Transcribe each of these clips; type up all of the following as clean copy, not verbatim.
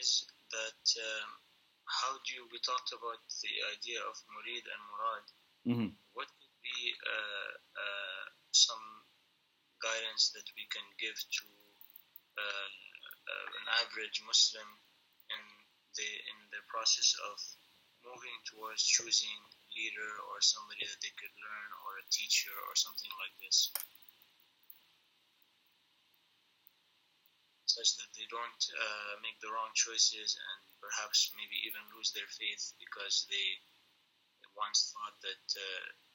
is that we talked about the idea of murid and murad. Mm-hmm. What could be some guidance that we can give to an average Muslim in the process of moving towards choosing leader or somebody that they could learn, or a teacher or something like this, such that they don't make the wrong choices and perhaps maybe even lose their faith because they once thought that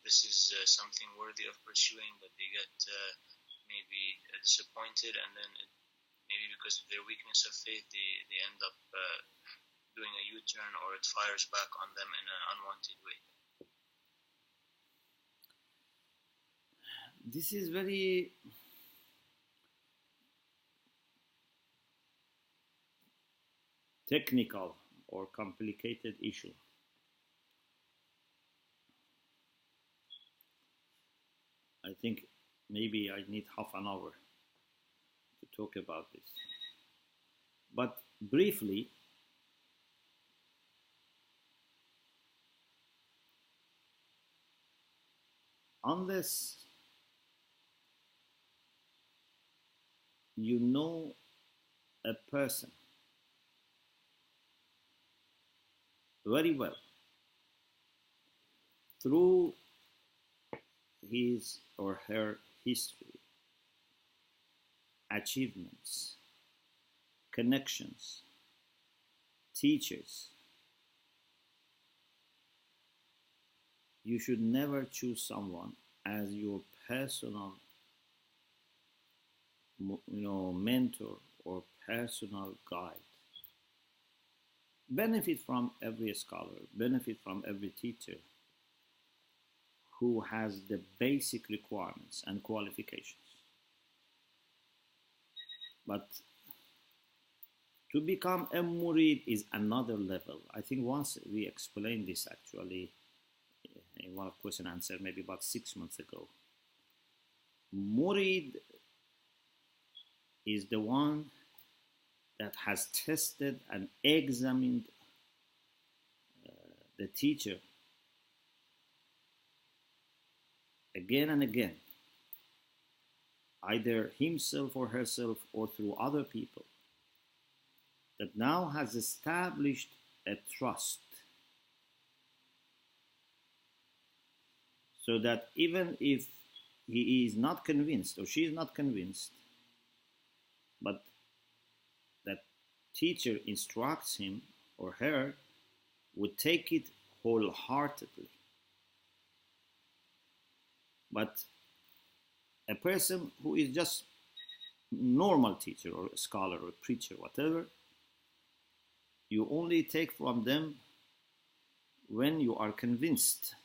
this is something worthy of pursuing, but they get maybe disappointed, and then maybe because of their weakness of faith, they end up doing a U-turn, or it fires back on them in an unwanted way. This is very technical or complicated issue. I think maybe I need half an hour to talk about this. But briefly, unless you know a person very well through his or her history, achievements, connections, teachers, you should never choose someone as your personal mentor or personal guide. Benefit from every scholar, benefit from every teacher who has the basic requirements and qualifications. But to become a murid is another level. I think once we explained this actually in one of question and answer maybe about 6 months ago. Murid is the one that has tested and examined the teacher again and again, either himself or herself or through other people, that now has established a trust, so that even if he is not convinced or she is not convinced, but that teacher instructs him or her, would take it wholeheartedly. But a person who is just normal teacher or a scholar or a preacher, whatever, you only take from them when you are convinced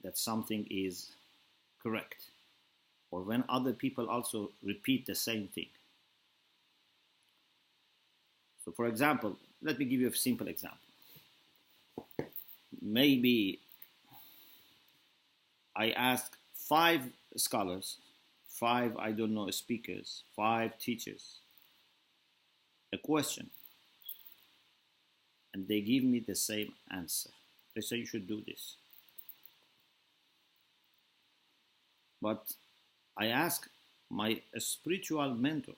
that something is correct, or when other people also repeat the same thing. So for example, let me give you a simple example. Maybe I ask 5 scholars, 5, speakers, 5 teachers, a question, and they give me the same answer. They say you should do this. But I ask my spiritual mentor,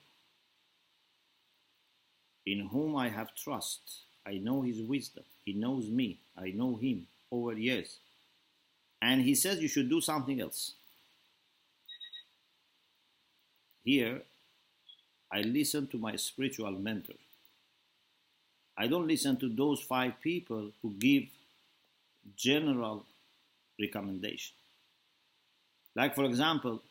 in whom I have trust. I know his wisdom. He knows me. I know him over years. And he says you should do something else. Here, I listen to my spiritual mentor. I don't listen to those 5 people who give general recommendation. Like, for example,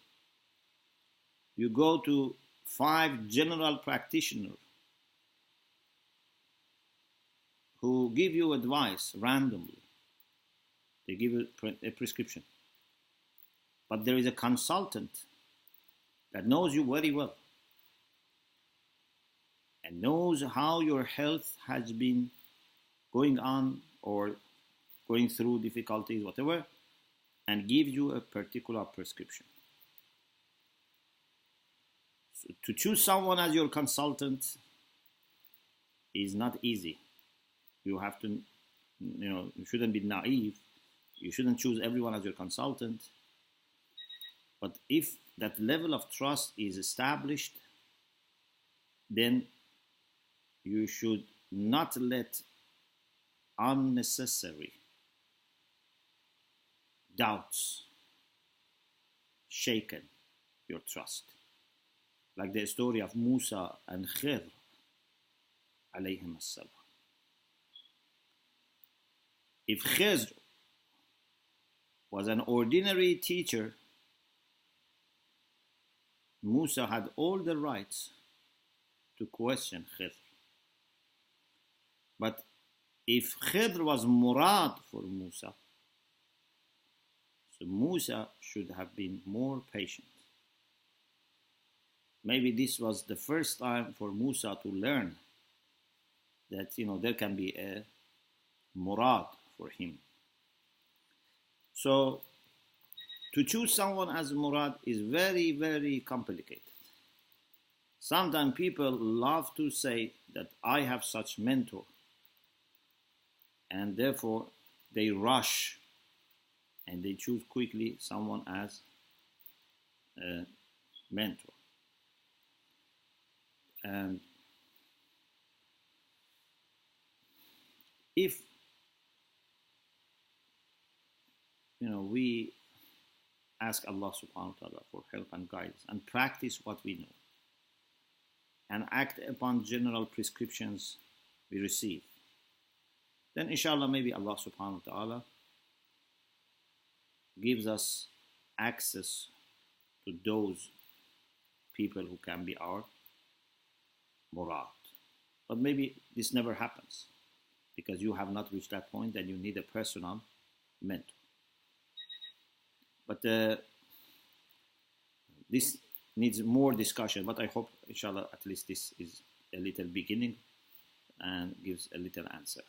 you go to 5 general practitioners who give you advice randomly. They give you a prescription. But there is a consultant that knows you very well and knows how your health has been going on or going through difficulties, whatever, and gives you a particular prescription. So to choose someone as your consultant is not easy. You have to, you shouldn't be naive. You shouldn't choose everyone as your consultant. But if that level of trust is established, then you should not let unnecessary doubts shaken your trust. Like the story of Musa and Khidr alayhim as-salam. If Khidr was an ordinary teacher, Musa had all the rights to question Khidr. But if Khidr was murad for Musa, so Musa should have been more patient. Maybe this was the first time for Musa to learn that there can be a murad for him. So to choose someone as murad is very, very complicated. Sometimes people love to say that I have such mentor, and therefore they rush and they choose quickly someone as a mentor. And if we ask Allah subhanahu wa ta'ala for help and guidance and practice what we know and act upon general prescriptions we receive, then inshallah maybe Allah subhanahu wa ta'ala gives us access to those people who can be our murad. But maybe this never happens because you have not reached that point and you need a personal mentor. But this needs more discussion, but I hope inshallah at least this is a little beginning and gives a little answer.